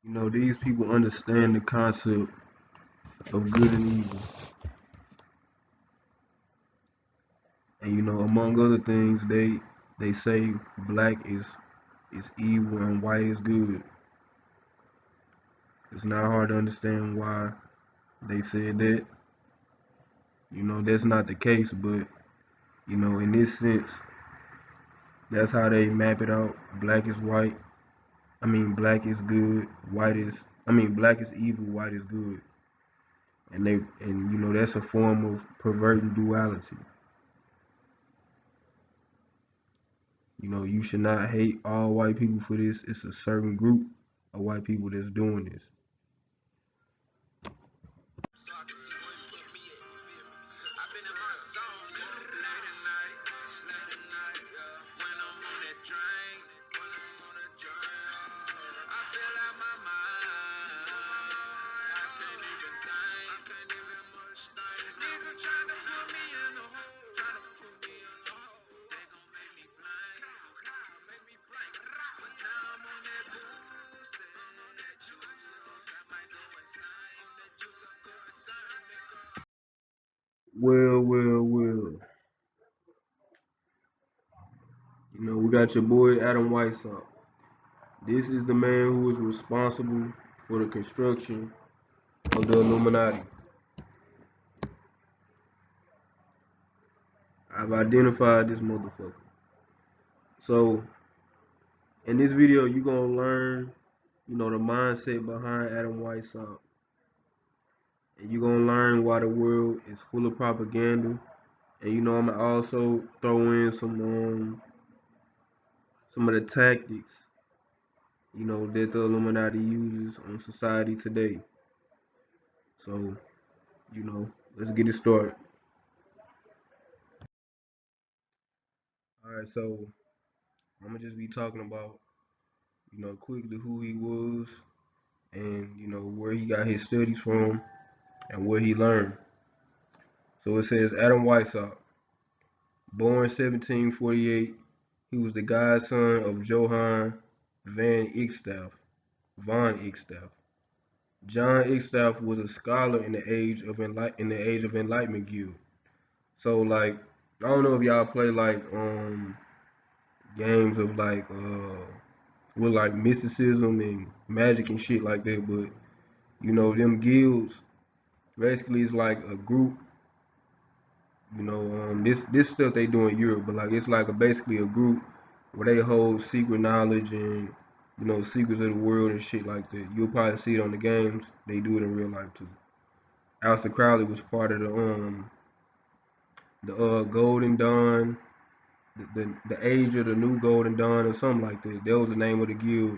These people understand the concept of good and evil. And among other things, they say black is evil and white is good. It's not hard to understand why they said that. That's not the case, but in this sense, that's how they map it out. Black is white. I mean, black is good. Black is evil. White is good. And that's a form of perverting duality. You should not hate all white people for this. It's a certain group of white people that's doing this. Well. We got your boy Adam Weishaupt. This is the man who is responsible for the construction of the Illuminati. I've identified this motherfucker. So, in this video, you're gonna learn, the mindset behind Adam Weishaupt. And you're gonna learn why the world is full of propaganda. And I'm gonna also throw in some of the tactics, that the Illuminati uses on society today. So, let's get it started. Alright, so I'm gonna just be talking about, quickly who he was and, where he got his studies from and what he learned. So it says Adam Weishaupt, born 1748, he was the godson of Johann van Eyckstaff. John Eyckstaff was a scholar in the age of Enlightenment guild. So like, I don't know if y'all play like games of like with like mysticism and magic and shit like that, but them guilds basically is like a group. This stuff they do in Europe, but like it's like basically a group where they hold secret knowledge and secrets of the world and shit like that. You'll probably see it on the games. They do it in real life too. Aleister Crowley was part of the Golden Dawn, the age of the new Golden Dawn or something like that. That was the name of the guild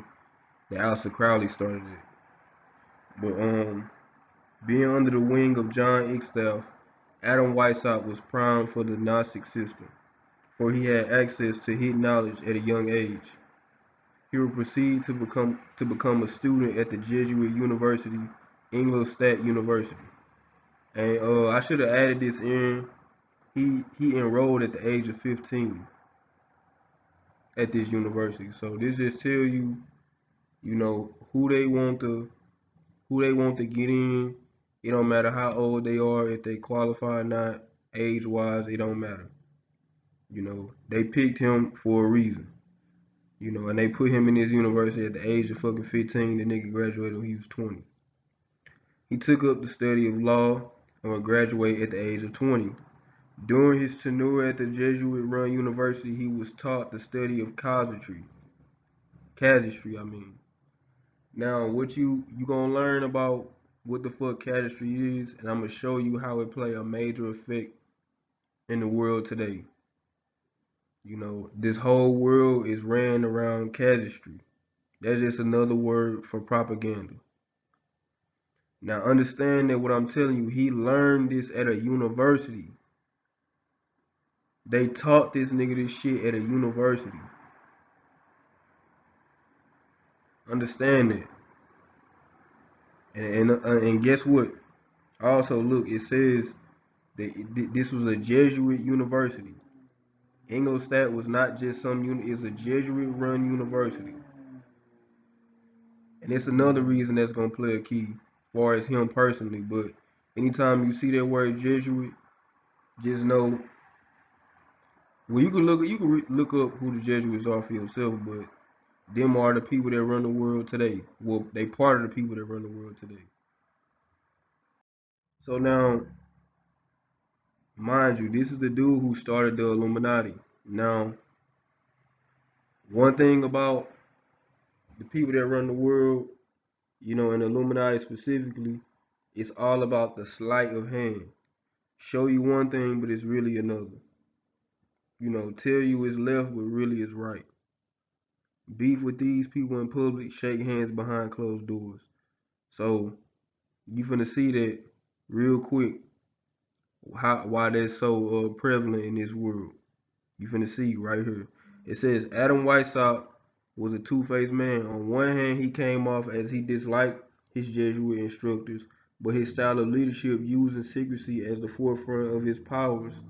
that Aleister Crowley started it. But being under the wing of John Eyckstaff, Adam Weishaupt was primed for the Gnostic system, for he had access to hidden knowledge at a young age. He would proceed to become a student at the Jesuit University, Ingolstadt University. And I should have added this in. He enrolled at the age of 15 at this university. So this just tell you, who they want to get in. It don't matter how old they are, if they qualify or not, age wise, it don't matter. They picked him for a reason. And they put him in this university at the age of fucking 15. The nigga graduated when he was 20. He took up the study of law and would graduate at the age of 20. During his tenure at the Jesuit-run university, he was taught the study of casuistry, I mean. Now, what you gonna learn about what the fuck casuistry is, and I'm gonna show you how it play a major effect in the world today. This whole world is ran around casuistry. That's just another word for propaganda. Now, understand that what I'm telling you, he learned this at a university. They taught this nigga this shit at a university. Understand that. And guess what? Also, look, it says that this was a Jesuit university. Ingolstadt was not just some unit; it's a Jesuit-run university. And it's another reason that's gonna play a key, as far as him personally. But anytime you see that word Jesuit, just know. Well, you can look up who the Jesuits are for yourself, but them are the people that run the world today. Well, they part of the people that run the world today. So now, mind you, this is the dude who started the Illuminati. Now, one thing about the people that run the world, and the Illuminati specifically, it's all about the sleight of hand. Show you one thing, but it's really another. Tell you it's left, but really it's right. Beef with these people in public, shake hands behind closed doors. So you finna see that real quick, why that's so prevalent in this world. You finna see right here. It says Adam Weishaupt was a two-faced man. On one hand, he came off as he disliked his Jesuit instructors, but his style of leadership, using secrecy as the forefront of his powers,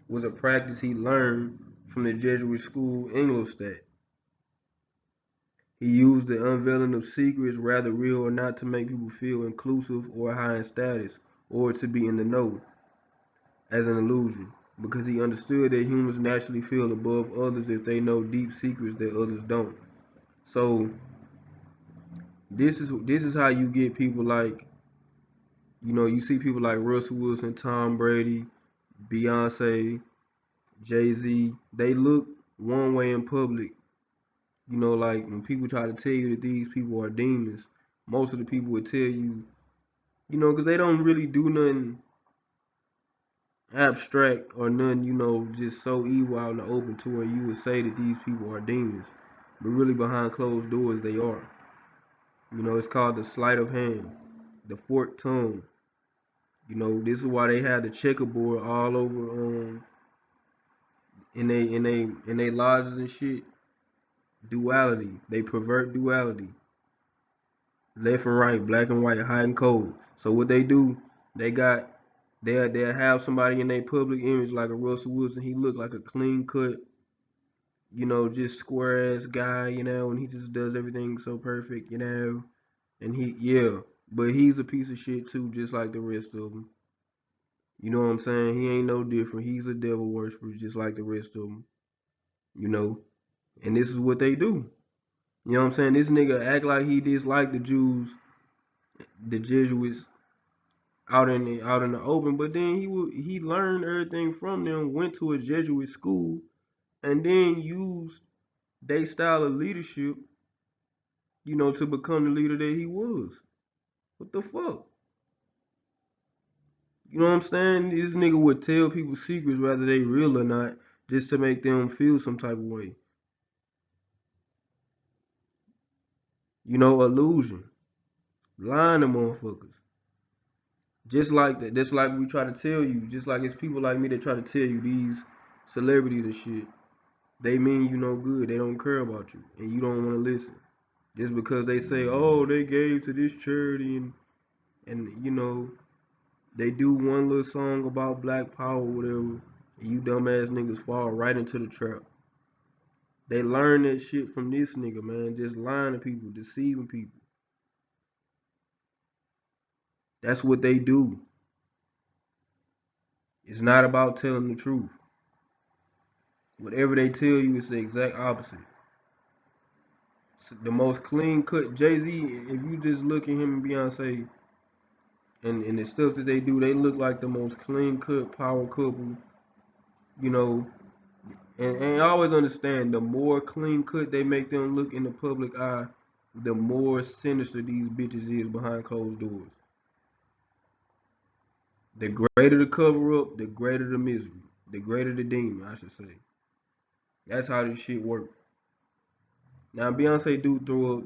was a practice he learned from the Jesuit school Ingolstadt. He used the unveiling of secrets, rather real or not, to make people feel inclusive or high in status, or to be in the know, as an illusion, because he understood that humans naturally feel above others if they know deep secrets that others don't. So this is how you get people like, you see people like Russell Wilson, Tom Brady, Beyonce, Jay-Z. They look one way in public. Like when people try to tell you that these people are demons, most of the people would tell you, because they don't really do nothing abstract or none, just so evil out in the open to where you would say that these people are demons. But really behind closed doors they are. It's called the sleight of hand, the forked tongue. This is why they had the checkerboard all over in they lodges and shit. Duality. They pervert duality. Left and right, black and white, hot and cold. So what they do, they got they'll have somebody in their public image like a Russell Wilson. He look like a clean cut, just square ass guy, and he just does everything so perfect, and yeah, but he's a piece of shit too, just like the rest of them. You know what I'm saying? He ain't no different. He's a devil worshiper, just like the rest of them, you know. And this is what they do. You know what I'm saying? This nigga act like he disliked the Jews, the Jesuits, out in the open, but then he learned everything from them, went to a Jesuit school, and then used their style of leadership, to become the leader that he was. What the fuck? You know what I'm saying? This nigga would tell people secrets whether they real or not, just to make them feel some type of way. Illusion. Lying to motherfuckers. Just like that. That's like we try to tell you. Just like it's people like me that try to tell you these celebrities and shit. They mean you no good. They don't care about you. And you don't want to listen. Just because they say, oh, they gave to this charity and they do one little song about black power or whatever, and you dumbass niggas fall right into the trap. They learn that shit from this nigga, man. Just lying to people, deceiving people. That's what they do. It's not about telling the truth. Whatever they tell you is the exact opposite. The most clean cut Jay-Z, if you just look at him and Beyonce and the stuff that they do, they look like the most clean cut power couple, you know. And I always understand, the more clean cut they make them look in the public eye, the more sinister these bitches is behind closed doors. The greater the cover up, the greater the misery. The greater the demon, I should say. That's how this shit work. Now Beyonce do throw up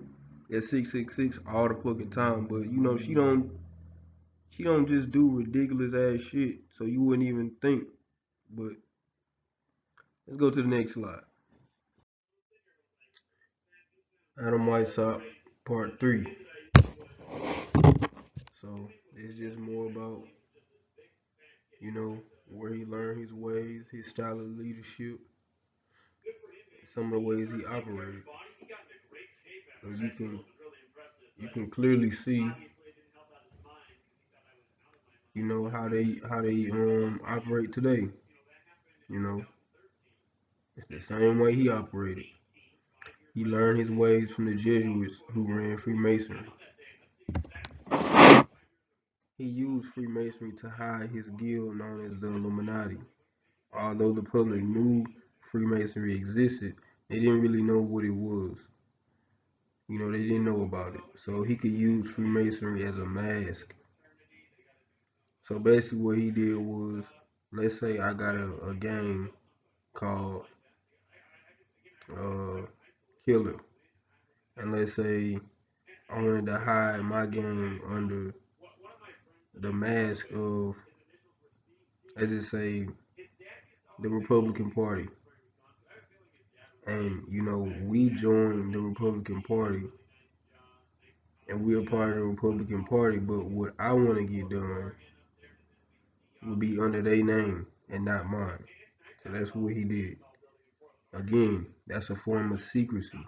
at 666 all the fucking time, but she don't just do ridiculous ass shit, so you wouldn't even think. But let's go to the next slide. Adam Weishaupt, part 3. So it's just more about, where he learned his ways, his style of leadership, some of the ways he operated. And you can you can clearly see, how they operate today. You know, it's the same way he operated. He learned his ways from the Jesuits who ran Freemasonry. He used Freemasonry to hide his guild known as the Illuminati. Although the public knew Freemasonry existed, they didn't really know what it was. They didn't know about it. So he could use Freemasonry as a mask. So basically what he did was, let's say I got a game called uh, Killer. And let's say I wanted to hide my game under the mask of, let's just say, the Republican Party. And, we joined the Republican Party and we're part of the Republican Party, but what I want to get done will be under their name and not mine. So that's what he did. Again, that's a form of secrecy.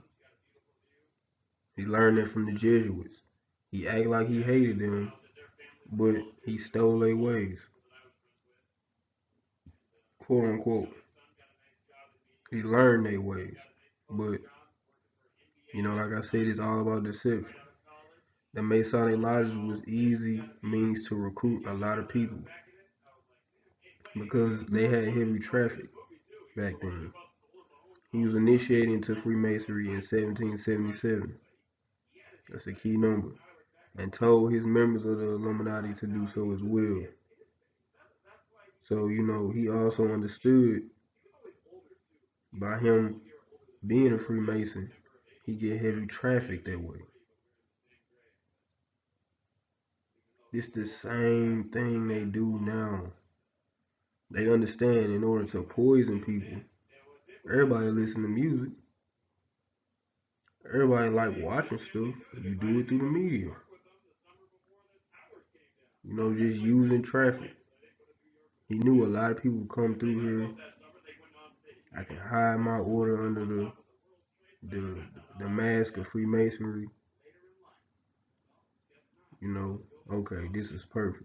He learned that from the Jesuits. He acted like he hated them, but he stole their ways, quote unquote. He learned their ways, but like I said, it's all about deception. The Masonic lodges was easy means to recruit a lot of people because they had heavy traffic back then. He was initiated into Freemasonry in 1777. That's a key number. And told his members of the Illuminati to do so as well. So, he also understood by him being a Freemason, he get heavy traffic that way. It's the same thing they do now. They understand in order to poison people, everybody listen to music. Everybody like watching stuff. You do it through the media. Just using traffic. He knew a lot of people come through here. I can hide my order under the the mask of Freemasonry. Okay, this is perfect.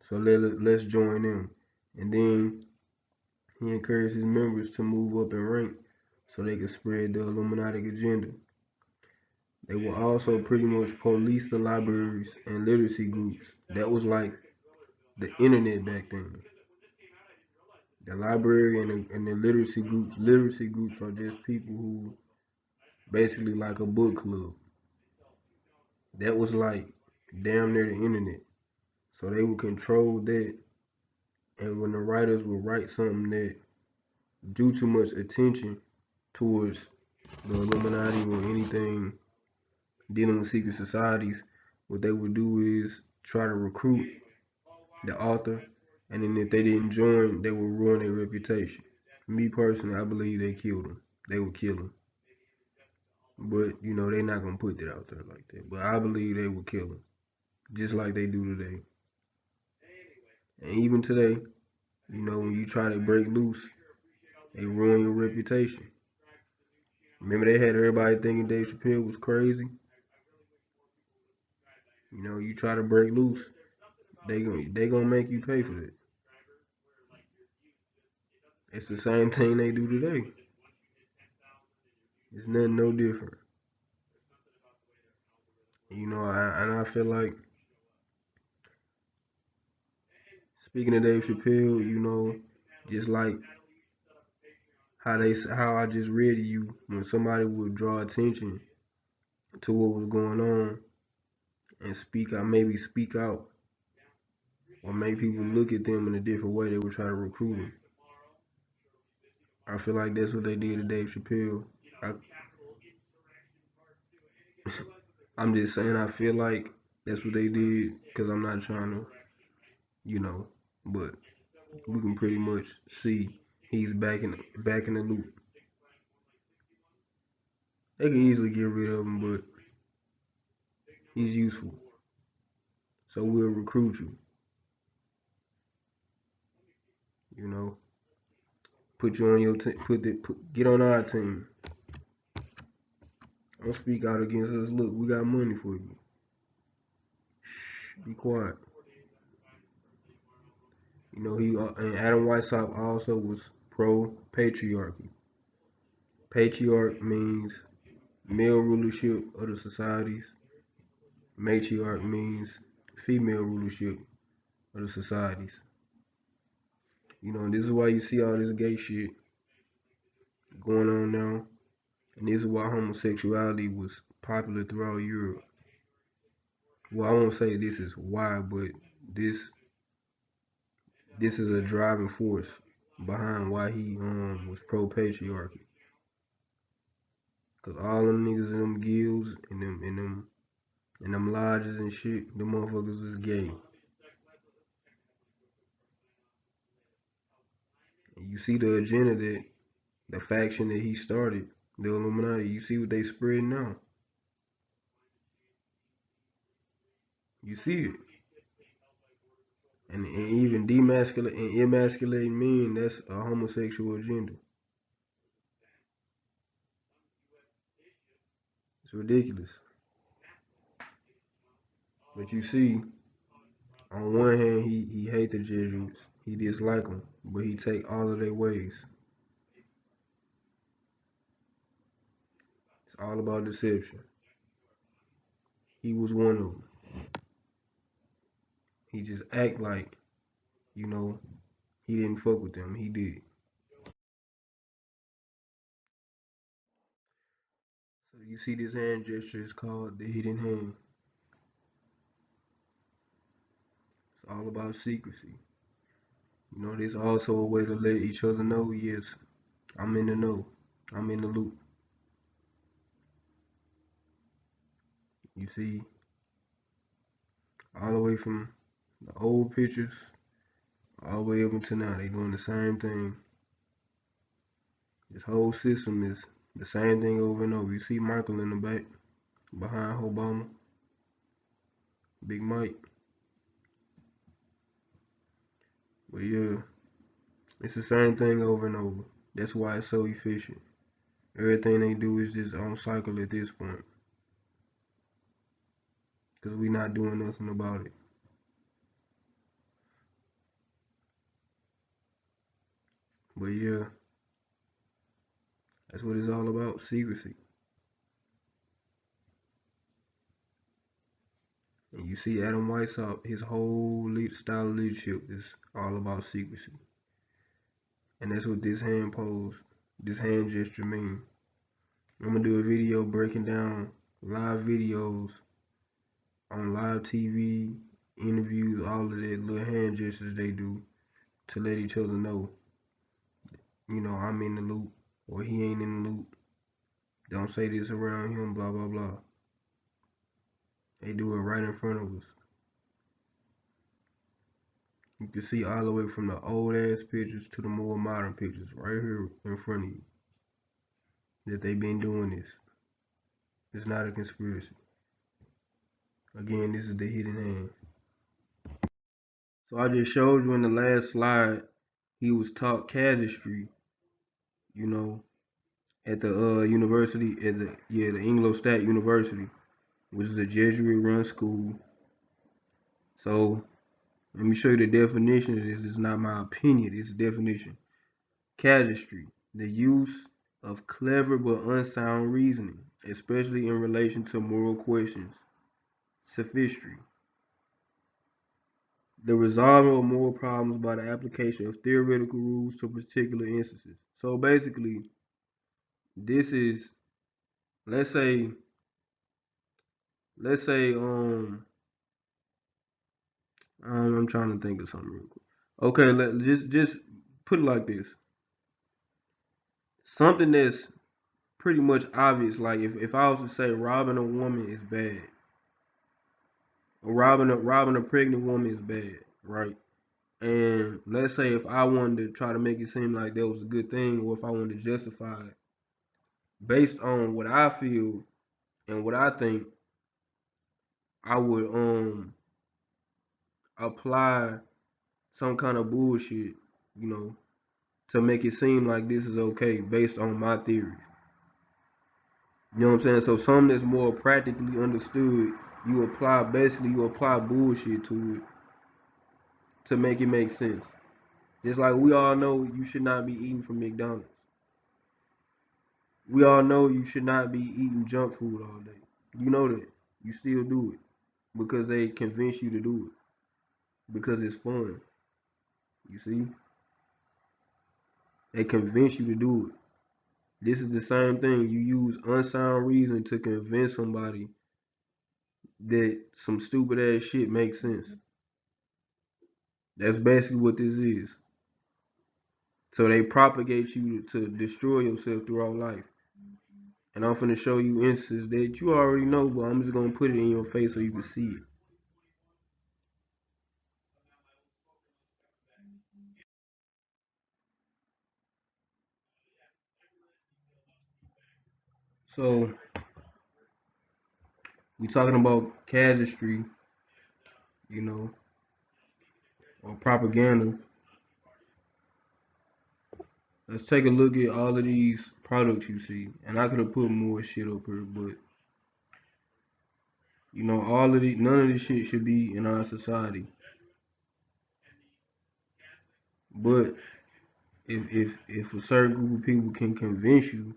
So let's join them. And then he encouraged his members to move up in rank so they could spread the Illuminati agenda. They will also pretty much police the libraries and literacy groups. That was like the internet back then. The library and the literacy groups. Literacy groups are just people who basically like a book club. That was like damn near the internet. So they would control that. And when the writers would write something that drew too much attention towards the Illuminati or anything dealing with secret societies, what they would do is try to recruit the author, and then if they didn't join, they would ruin their reputation. Me personally, I believe they killed him. They would kill him. But, they're not going to put that out there like that. But I believe they would kill him, just like they do today. And even today, when you try to break loose, they ruin your reputation. Remember they had everybody thinking Dave Chappelle was crazy? You try to break loose, they gonna make you pay for that. It's the same thing they do today. It's nothing no different. I feel like, speaking of Dave Chappelle, just like how I just read to you, when somebody would draw attention to what was going on and maybe speak out, or make people look at them in a different way, they would try to recruit them. I feel like that's what they did to Dave Chappelle. I, I'm just saying I feel like that's what they did because I'm not trying to, but we can pretty much see he's back in the loop. They can easily get rid of him, but he's useful, so we'll recruit you. Put you on your team. Get on our team. Don't speak out against us. Look, we got money for you. Shh, be quiet. You know, and Adam Weishaupt also was pro patriarchy. Patriarch means male rulership of the societies. Matriarch means female rulership of the societies. You know, and this is why you see all this gay shit going on now. And this is why homosexuality was popular throughout Europe. Well, I won't say this is why, but this this is a driving force behind why he was pro patriarchy. Cause all them niggas in them guilds and them lodges and shit, them motherfuckers is gay. And you see the agenda that the faction that he started, the Illuminati, you see what they spread now. You see it. And even demasculate and emasculating men, that's a homosexual agenda. It's ridiculous. But you see, on one hand, he hate the Jesuits. He dislike them, but he take all of their ways. It's all about deception. He was one of them. He just act like, you know, he didn't fuck with them. He did. So you see this hand gesture is called the hidden hand. It's all about secrecy. You know, there's also a way to let each other know, yes, I'm in the know. I'm in the loop. You see, all the way from the old pictures all the way up until now, they doing the same thing. This whole system is the same thing over and over. You see Michael in the back, behind Obama, Big Mike. But yeah, it's the same thing over and over. That's why it's so efficient. Everything they do is just on cycle at this point. Because we not doing nothing about it. But yeah, that's what it's all about, secrecy. And you see Adam Weishaupt, his whole style of leadership is all about secrecy. And that's what this hand pose, this hand gesture means. I'm gonna do a video breaking down live videos on live TV, interviews, all of that little hand gestures they do to let each other know, you know, I'm in the loop or he ain't in the loop. Don't say this around him, blah, blah, blah. They do it right in front of us. You can see all the way from the old ass pictures to the more modern pictures right here in front of you that they've been doing this. It's not a conspiracy. Again, this is the hidden hand. So I just showed you in the last slide, he was taught casuistry, you know, at the university, at the Anglo State University, which is a Jesuit-run school. So let me show you the definition of this. It's not my opinion. It's a definition. Casuistry, the use of clever but unsound reasoning, especially in relation to moral questions. Sophistry, the resolving of moral problems by the application of theoretical rules to particular instances. So basically, this is, let's say, let's say, I'm trying to think of something real quick. Okay, just put it like this. Something that's pretty much obvious. Like if I was to say robbing a woman is bad, or robbing a pregnant woman is bad, right? And let's say if I wanted to try to make it seem like that was a good thing, or if I wanted to justify it based on what I feel and what I think, I would apply some kind of bullshit, you know, to make it seem like this is okay based on my theory. You know what I'm saying? So something that's more practically understood, you apply bullshit to it to make it make sense. Just like we all know you should not be eating from McDonald's. We all know you should not be eating junk food all day. You know that. You still do it because they convince you to do it because it's fun. You see? They convince you to do it. This is the same thing. You use unsound reason to convince somebody that some stupid ass shit makes sense. That's basically what this is. So they propagate you to destroy yourself throughout life. And I'm finna show you instances that you already know, but I'm just gonna put it in your face so you can see it. So we talking about casuistry, you know, or propaganda. Let's take a look at all of these products you see. And I could have put more shit up here, but you know, none of this shit should be in our society. But if a certain group of people can convince you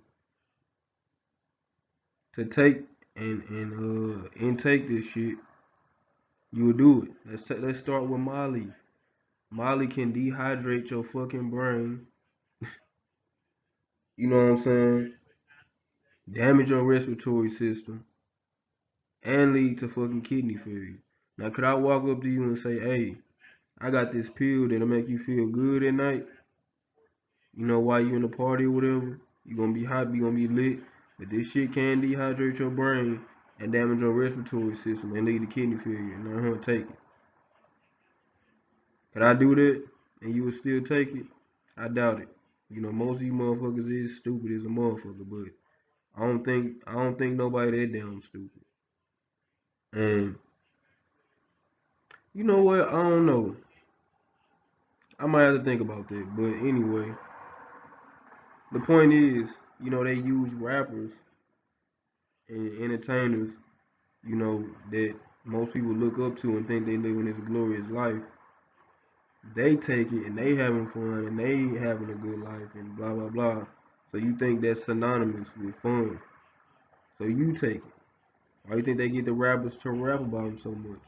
to take and intake this shit, you will do it. Let's start with Molly. Molly can dehydrate your fucking brain. You know what I'm saying? Damage your respiratory system and lead to fucking kidney failure. Now, could I walk up to you and say, "Hey, I got this pill that'll make you feel good at night. You know, while you in the party or whatever, you gonna be hot, you gonna be lit, but this shit can dehydrate your brain and damage your respiratory system and lead to kidney failure. Now, take it. Could I do that and you would still take it? I doubt it. You know, most of you motherfuckers is stupid as a motherfucker, but I don't think nobody that damn stupid. And you know what? I don't know. I might have to think about that. But anyway, the point is, you know, they use rappers and entertainers, you know, that most people look up to and think they living this glorious life. They take it and they having fun and they having a good life and blah blah blah. So you think that's synonymous with fun. So you take it. Why you think they get the rappers to rap about them so much?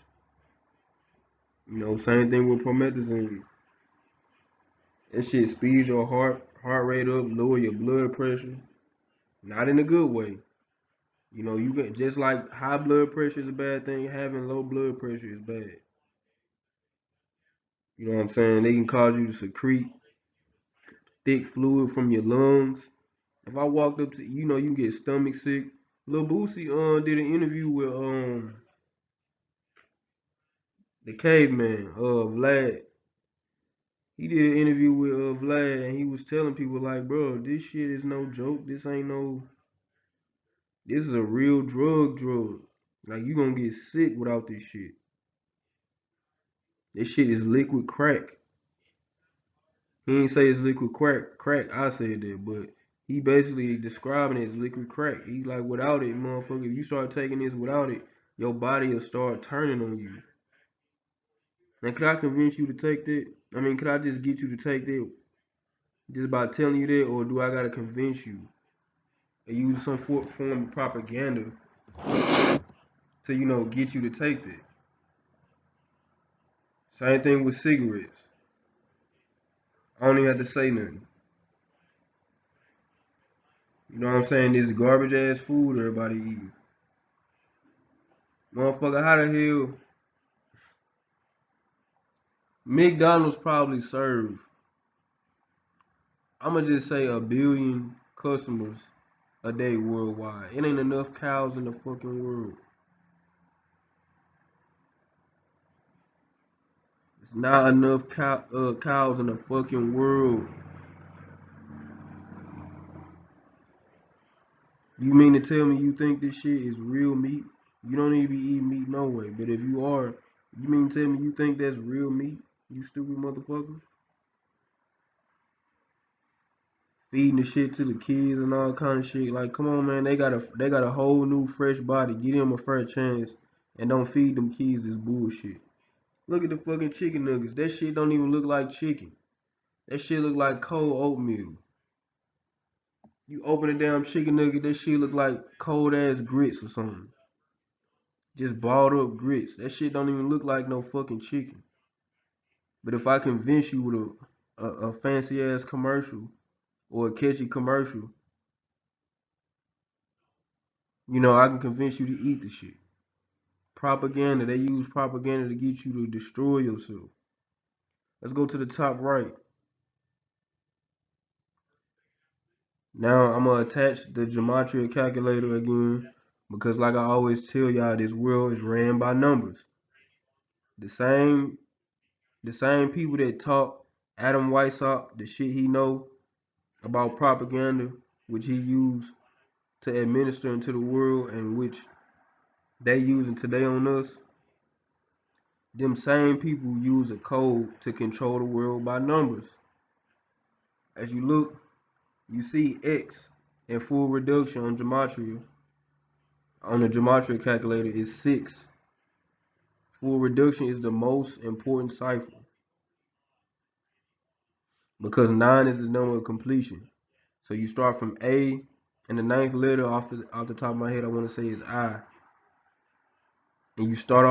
You know, same thing with promethazine. That shit speeds your heart rate up, lower your blood pressure. Not in a good way. You know, you get just like high blood pressure is a bad thing, having low blood pressure is bad. You know what I'm saying? They can cause you to secrete thick fluid from your lungs. If I walked up to you know, you get stomach sick. Lil Boosie did an interview with the caveman, Vlad. He did an interview with Vlad and he was telling people like, bro, this shit is no joke. This is a real drug. Like you gonna get sick without this shit. This shit is liquid crack. He ain't say it's liquid crack. I said that, but he basically describing it as liquid crack. He like without it, motherfucker. If you start taking this without it, your body will start turning on you. Now, could I convince you to take that? I mean, could I just get you to take that just by telling you that, or do I gotta convince you and use some form of propaganda to get you to take that? Same thing with cigarettes. I don't even have to say nothing. You know what I'm saying? This garbage ass food everybody eating. Motherfucker, how the hell McDonald's probably serve, I'ma just say a billion customers a day worldwide. It ain't enough cows in the fucking world. It's not enough cows in the fucking world. You mean to tell me you think this shit is real meat? You don't need to be eating meat no way. But if you are, you mean to tell me you think that's real meat? You stupid motherfucker. feeding the shit to the kids and all kind of shit. Like, come on, man, they got a whole new fresh body. Give them a fair chance and don't feed them kids this bullshit. Look at the fucking chicken nuggets. That shit don't even look like chicken. That shit look like cold oatmeal. You open a damn chicken nugget, that shit look like cold ass grits or something. Just balled up grits. That shit don't even look like no fucking chicken. But if I convince you with a fancy ass commercial or a catchy commercial, I can convince you to eat the shit. Propaganda, they use propaganda to get you to destroy yourself. Let's go to the top right. Now I'm gonna attach the Gematria Calculator again because like I always tell y'all, this world is ran by numbers. The same the same people that taught Adam Weishaupt the shit he know about propaganda, which he used to administer into the world and which they using today on us, them same people use a code to control the world by numbers. As you look, you see X in full reduction on Gematria. On the Gematria calculator is 6. Full reduction is the most important cipher because 9 is the number of completion. So you start from A, and the ninth letter off the top of my head I want to say is I, and you start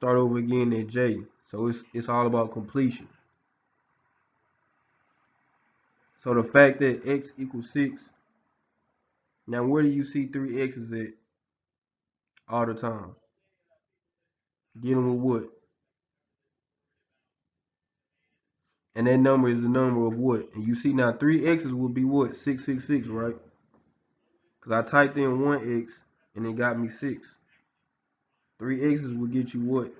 over again at J. So it's all about completion. So the fact that X equals 6, now where do you see 3 X's at all the time? Dealing with what? And that number is the number of what? And you see now 3 X's would be what? 666, right? Because I typed in 1 X and it got me 6. 3 X's would get you what?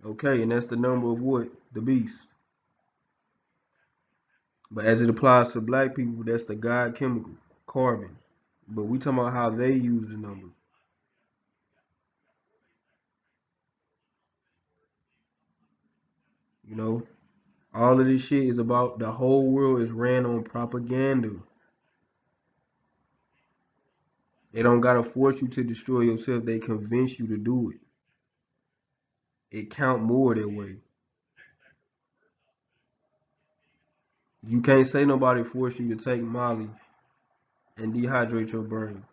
Okay, and that's the number of what? The beast. But as it applies to black people, that's the God chemical, carbon. But we talking about how they use the number. You know, all of this shit is about the whole world is ran on propaganda. They don't gotta force you to destroy yourself. They convince you to do it. It count more that way. You can't say nobody forced you to take Molly and dehydrate your brain.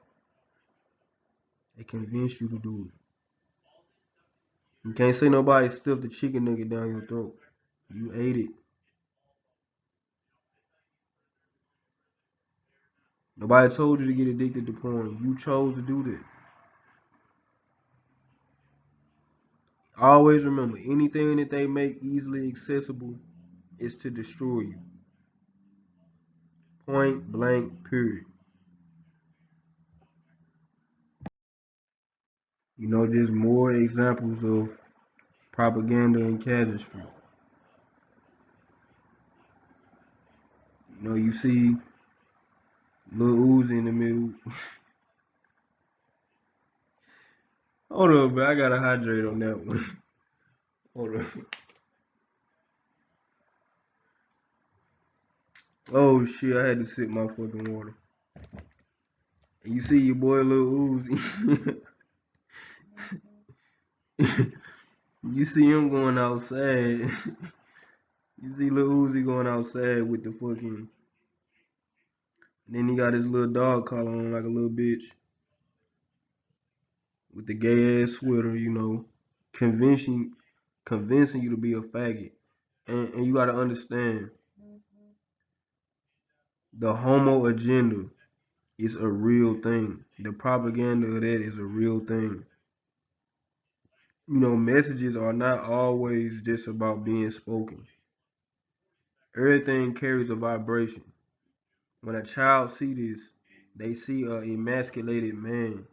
They convince you to do it. You can't say nobody stuffed the chicken nugget down your throat. You ate it. Nobody told you to get addicted to porn. You chose to do that. Always remember, anything that they make easily accessible is to destroy you. Point blank, period. Just more examples of propaganda and casuistry. You see Lil Uzi in the middle. Hold up, man. I gotta hydrate on that one. Hold up. Oh shit, I had to sip my fucking water. And you see your boy Lil Uzi. You see him going outside. You see Lil Uzi going outside with the fucking. Then he got his little dog collar on like a little bitch. With the gay ass sweater, convincing convincing you to be a faggot. And you gotta understand the homo agenda is a real thing. The propaganda of that is a real thing. Messages are not always just about being spoken. Everything carries a vibration. When a child see this, they see a emasculated man.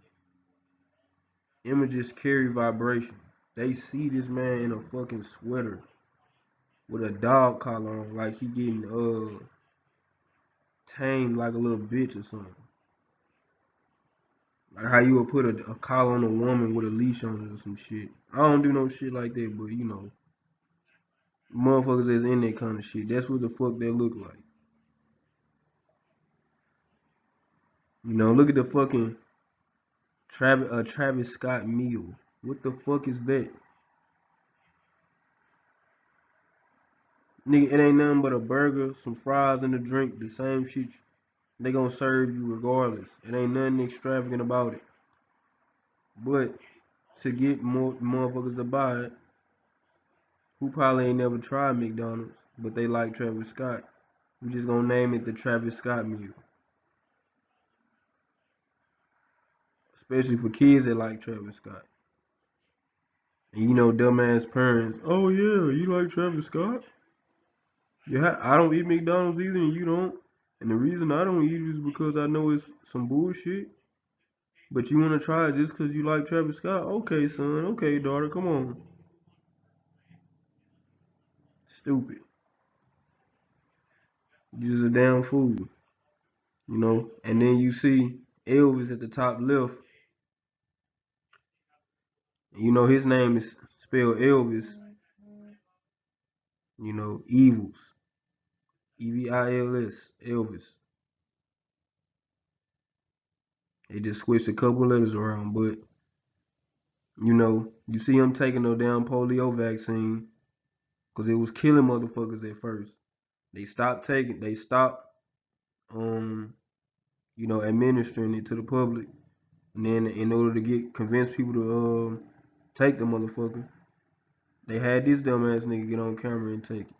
Images carry vibration. They see this man in a fucking sweater with a dog collar on, like he getting tamed like a little bitch or something. Like how you would put a collar on a woman with a leash on it or some shit. I don't do no shit like that, but motherfuckers that's in that kind of shit. That's what the fuck they look like. Look at the fucking Travis Scott meal. What the fuck is that? Nigga, it ain't nothing but a burger, some fries, and a drink. The same shit they gonna serve you regardless. It ain't nothing extravagant about it. But to get more motherfuckers to buy it, who probably ain't never tried McDonald's, but they like Travis Scott, we just gonna name it the Travis Scott meal. Especially for kids that like Travis Scott. And dumbass parents, oh yeah, you like Travis Scott? Yeah, I don't eat McDonald's either, and you don't. And the reason I don't eat it is because I know it's some bullshit. But you want to try it just because you like Travis Scott? Okay, son. Okay, daughter. Come on. Stupid. Just a damn fool. And then you see Elvis at the top left. His name is spelled Elvis. Evils. Evils. Elvis. They just switched a couple letters around, but you see him taking no damn polio vaccine because it was killing motherfuckers at first. They stopped um administering it to the public. And then in order to convince people to take the motherfucker, they had this dumbass nigga get on camera and take it.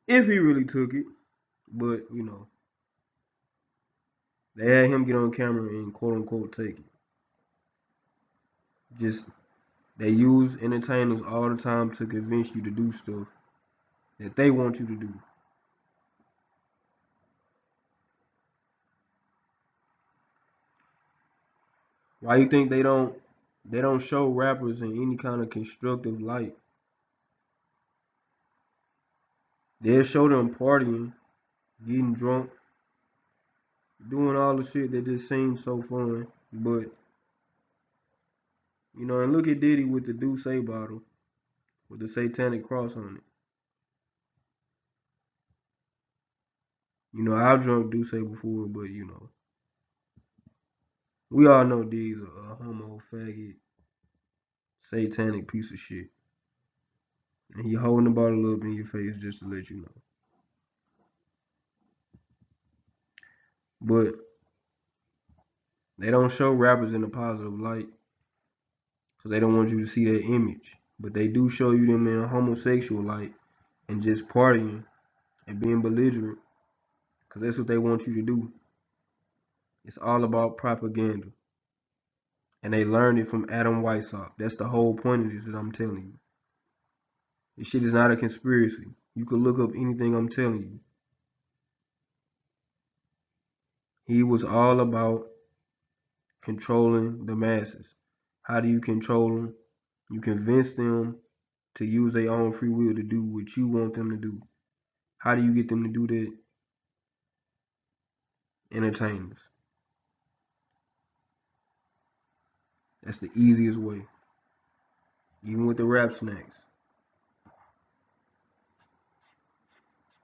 If he really took it, but they had him get on camera and quote unquote take it. Just they use entertainers all the time to convince you to do stuff that they want you to do. Why you think they don't show rappers in any kind of constructive light? They'll show them partying, getting drunk, doing all the shit that just seems so fun. But and look at Diddy with the Douce bottle with the satanic cross on it. I've drunk Douce before, but we all know Diddy's a homo faggot, satanic piece of shit. And he holding the bottle up in your face just to let you know. But they don't show rappers in a positive light because they don't want you to see their image. But they do show you them in a homosexual light and just partying and being belligerent because that's what they want you to do. It's all about propaganda. And they learned it from Adam Weishaupt. That's the whole point of this that I'm telling you. This shit is not a conspiracy. You can look up anything I'm telling you. He was all about controlling the masses. How do you control them? You convince them to use their own free will to do what you want them to do. How do you get them to do that? Entertainers. That's the easiest way. Even with the rap snacks.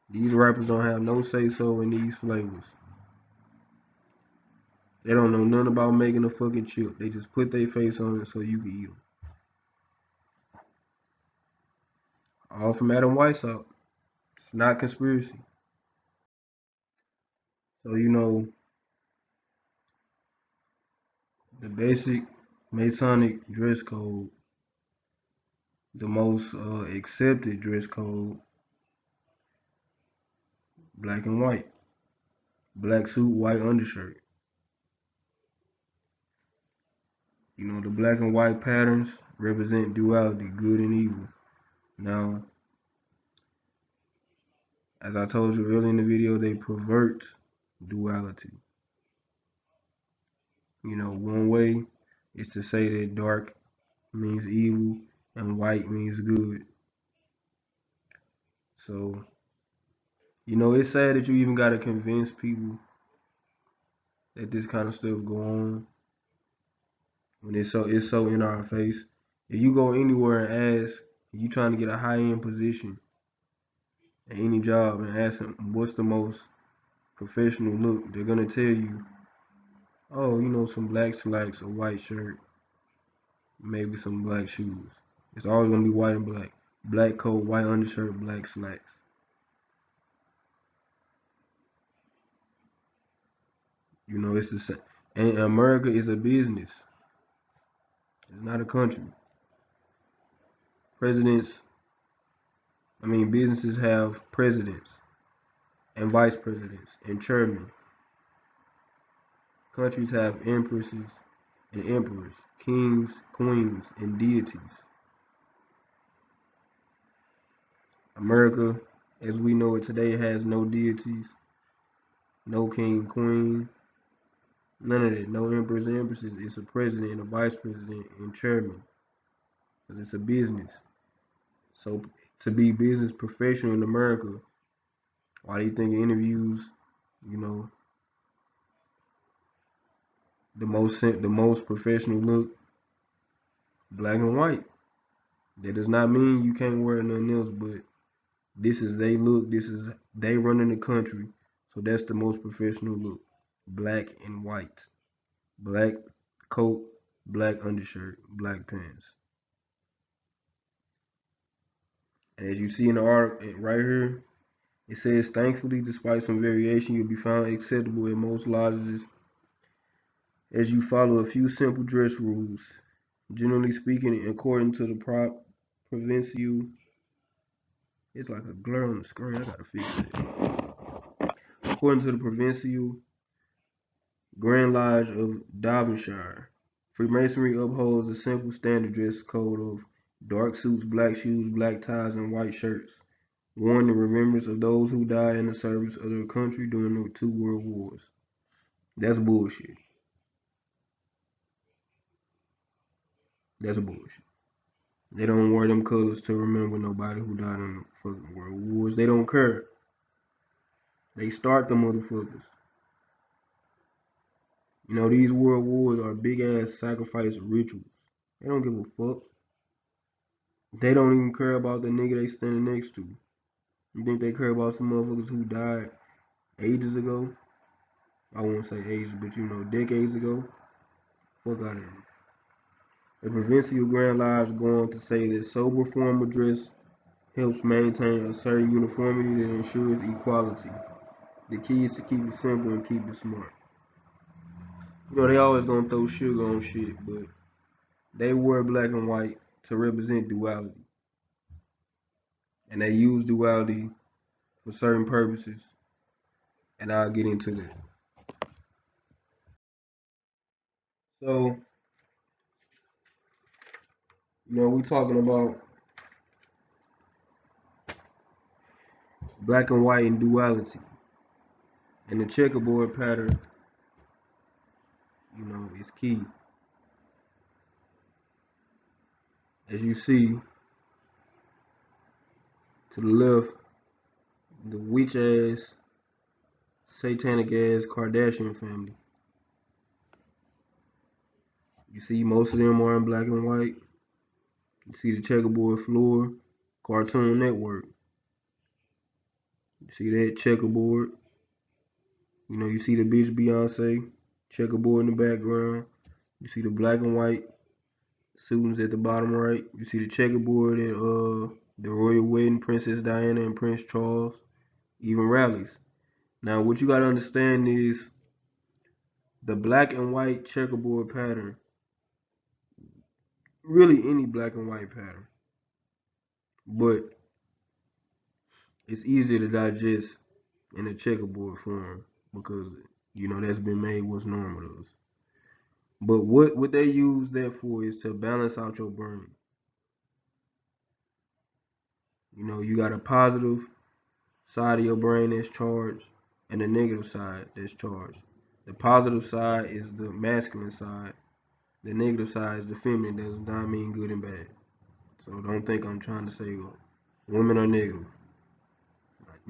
These rappers don't have no say-so in these flavors. They don't know nothing about making a fucking chip. They just put their face on it so you can eat them. All from Adam Weishaupt. It's not conspiracy. So the basic Masonic dress code, the most accepted dress code, black and white. Black suit, white undershirt. The black and white patterns represent duality, good and evil. Now, as I told you earlier in the video, they pervert duality. One way is to say that dark means evil and white means good. So, it's sad that you even gotta convince people that this kind of stuff go on when it's so in our face. If you go anywhere and ask, you trying to get a high end position at any job and ask them what's the most professional look, they're gonna tell you, oh, some black slacks, a white shirt, maybe some black shoes. It's always gonna be white and black. Black coat, white undershirt, black slacks. It's the same. And America is a business. It's not a country. Presidents, businesses have presidents and vice presidents and chairmen. Countries have empresses and emperors, kings, queens, and deities. America, as we know it today, has no deities, no king, queen, none of that. No emperors and empresses. It's a president and a vice president and chairman. Because it's a business. So to be business professional in America, why do you think interviews, you know, the most professional look, black and white? That does not mean you can't wear nothing else, but this is they look, this is they running the country. So that's the most professional look. Black and white. Black coat, black undershirt, black pants. And as you see in the article right here, it says, thankfully, despite some variation, you'll be found acceptable in most lodges as you follow a few simple dress rules. Generally speaking, according to the provincial, it's like a glare on the screen. I gotta fix it. According to the provincial Grand Lodge of Devonshire, Freemasonry upholds the simple standard dress code of dark suits, black shoes, black ties, and white shirts, worn in remembrance of those who died in the service of their country during the two world wars. That's bullshit. That's bullshit. They don't wear them colors to remember nobody who died in the fucking world wars. They don't care. They start the motherfuckers. These world wars are big ass sacrifice rituals. They don't give a fuck. They don't even care about the nigga they standing next to. You think they care about some motherfuckers who died ages ago? I won't say ages, but decades ago. Fuck out of here. The provincial Grand Lodge go on to say that sober formal dress helps maintain a certain uniformity that ensures equality. The key is to keep it simple and keep it smart. They always gonna throw sugar on shit, but they wear black and white to represent duality. And they use duality for certain purposes. And I'll get into that. So, we talking about black and white and duality. And the checkerboard pattern, is key. As you see to the left, the witch ass, satanic ass Kardashian family. You see most of them are in black and white. You see the checkerboard floor, Cartoon Network. You see that checkerboard. You see the bitch Beyonce, checkerboard in the background. You see the black and white students at the bottom right. You see the checkerboard at the royal wedding, Princess Diana and Prince Charles, even rallies. Now, what you gotta understand is the black and white checkerboard pattern, really any black and white pattern, but it's easier to digest in a checkerboard form because that's been made what's normal to us. But what they use that for is to balance out your brain. You got a positive side of your brain that's charged and a negative side that's charged. The positive side is the masculine side. The negative side is the feminine. Does not mean good and bad. So don't think I'm trying to say women are negative.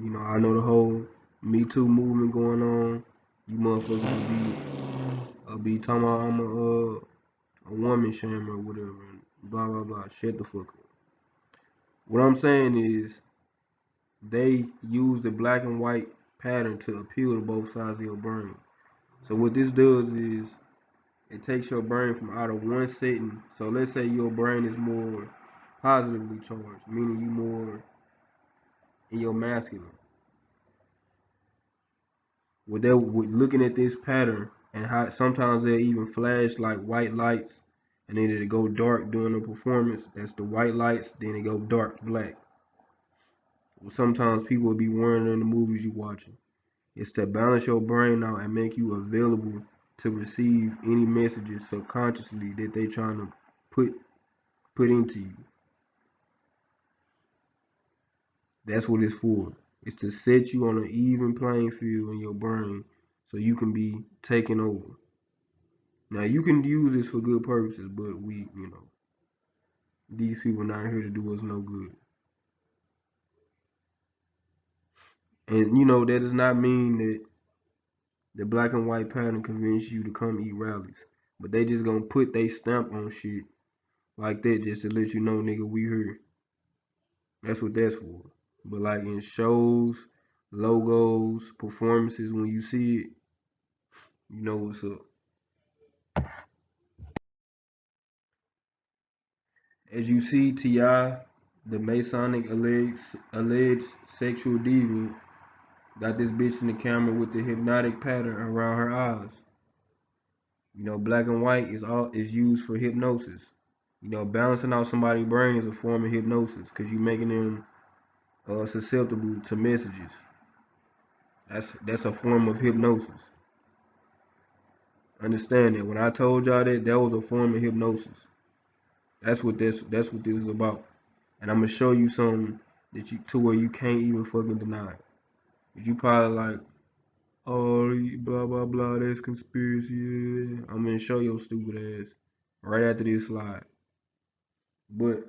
I know the whole Me Too movement going on. You motherfuckers will be talking about I'm a woman shamer or whatever. Blah blah blah. Shut the fuck up. What I'm saying is they use the black and white pattern to appeal to both sides of your brain. So what this does is it takes your brain from out of one setting. So let's say your brain is more positively charged, meaning you more in your masculine. With looking at this pattern and how sometimes they'll even flash like white lights and then it'll go dark during the performance. That's the white lights, then it go dark black. Sometimes people will be wearing in the movies you watching. It's to balance your brain out and make you available to receive any messages subconsciously that they trying to put into you. That's what it's for. It's to set you on an even playing field in your brain so you can be taken over. Now you can use this for good purposes, but these people not here to do us no good. And that does not mean that the black and white pattern convince you to come eat rallies. But they just gonna put they stamp on shit like that just to let you know, nigga, we here. That's what that's for. But like in shows, logos, performances, when you see it, you know what's up. As you see, T.I., the Masonic alleged sexual deviant, got this bitch in the camera with the hypnotic pattern around her eyes. Black and white is used for hypnosis. Balancing out somebody's brain is a form of hypnosis because you're making them susceptible to messages. That's a form of hypnosis. Understand that when I told y'all that was a form of hypnosis. That's what this is about. And I'm gonna show you something that you to where you can't even fucking deny it. You probably like, oh, blah blah blah, that's conspiracy. Yeah. I'm gonna show your stupid ass right after this slide. But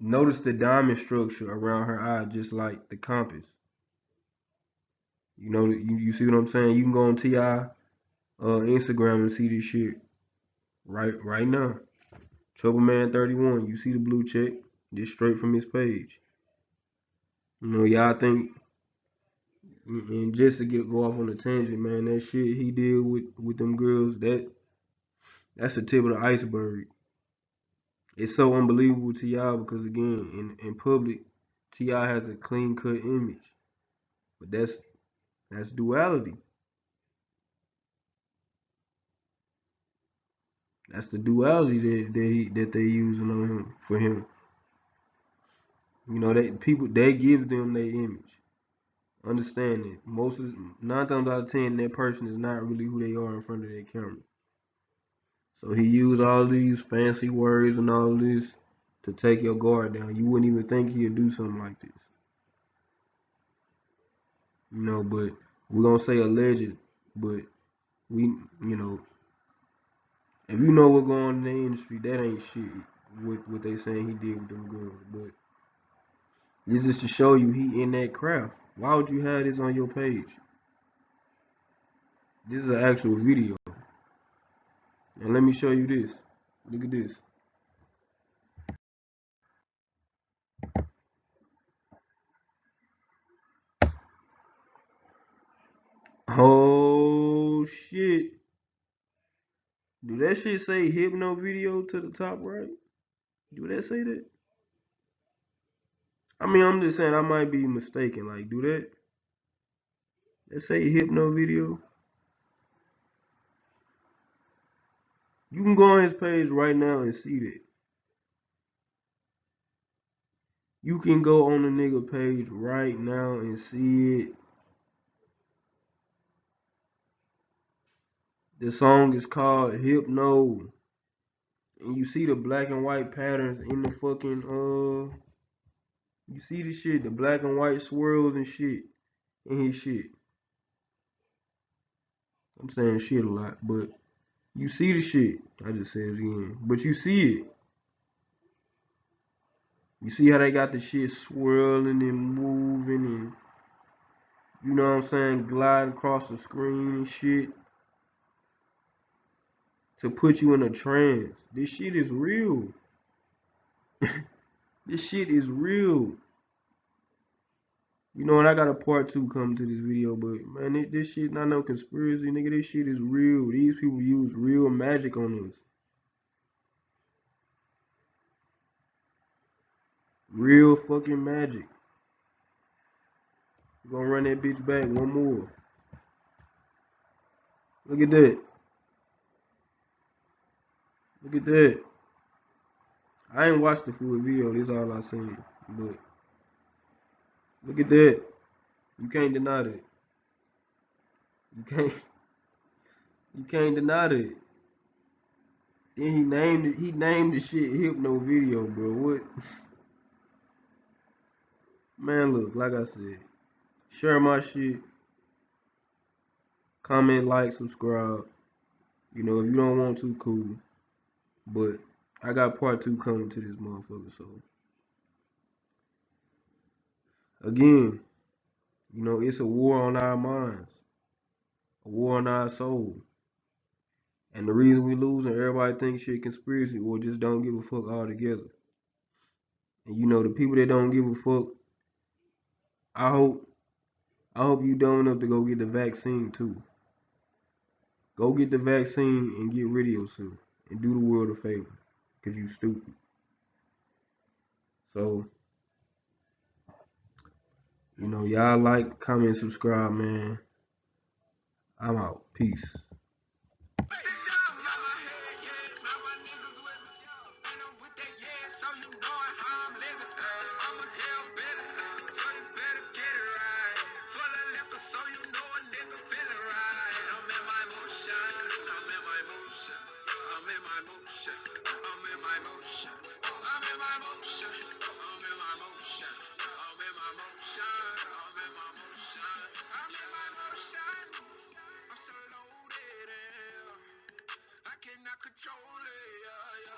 notice the diamond structure around her eye, just like the compass. You see what I'm saying? You can go on Ti Instagram and see this shit right now. Trouble Man 31. You see the blue check? Just straight from his page. Y'all think, and just to go off on a tangent, man, that shit he did with them girls, that's the tip of the iceberg. It's so unbelievable to y'all because again, in public, T.I. has a clean cut image, but that's duality. That's the duality that they using on him for him. That people they give them their image. Understand it. 9 times out of 10, that person is not really who they are in front of their camera. So he used all these fancy words and all this to take your guard down. You wouldn't even think he'd do something like this. But we're gonna say alleged, but we, if you know what's going on in the industry, that ain't shit. What they saying he did with them girls, but this is to show you he in that craft. Why would you have this on your page? This is an actual video, and let me show you this. Look at this. Oh shit! Do that shit say hypno video to the top right? Do that say that? I mean, I'm just saying I might be mistaken. Like, do that say hypno video? You can go on his page right now and see that. You can go on the nigga page right now and see it. The song is called Hypno. And you see the black and white patterns in the fucking you see the shit, the black and white swirls and shit in his shit. I'm saying shit a lot, but you see the shit. I just said it again. But you see it. You see how they got the shit swirling and moving and you know what I'm saying, gliding across the screen and shit to put you in a trance. This shit is real. This shit is real. You know, and I got a part two coming to this video, but man, this shit not no conspiracy, nigga. This shit is real. These people use real magic on us. Real fucking magic. We're gonna run that bitch back one more. Look at that. Look at that. I ain't watched the full video. This is all I seen. But look at that. You can't deny that. You can't. You can't deny that. Then he named it. He named the shit Hypno Video, bro. What? Man, look. Like I said, share my shit. Comment, like, subscribe. You know, if you don't want to, cool. But I got part two coming to this motherfucker. So again, you know, it's a war on our minds, a war on our soul. And the reason we losing, everybody thinks shit conspiracy or just don't give a fuck altogether. And you know, the people that don't give a fuck, I hope you dumb enough to go get the vaccine too. Go get the vaccine and get rid of yourself and do the world a favor, cause you stupid. So, you know, y'all like, comment, subscribe, man. I'm out. Peace. I cannot control it. Yeah, yeah.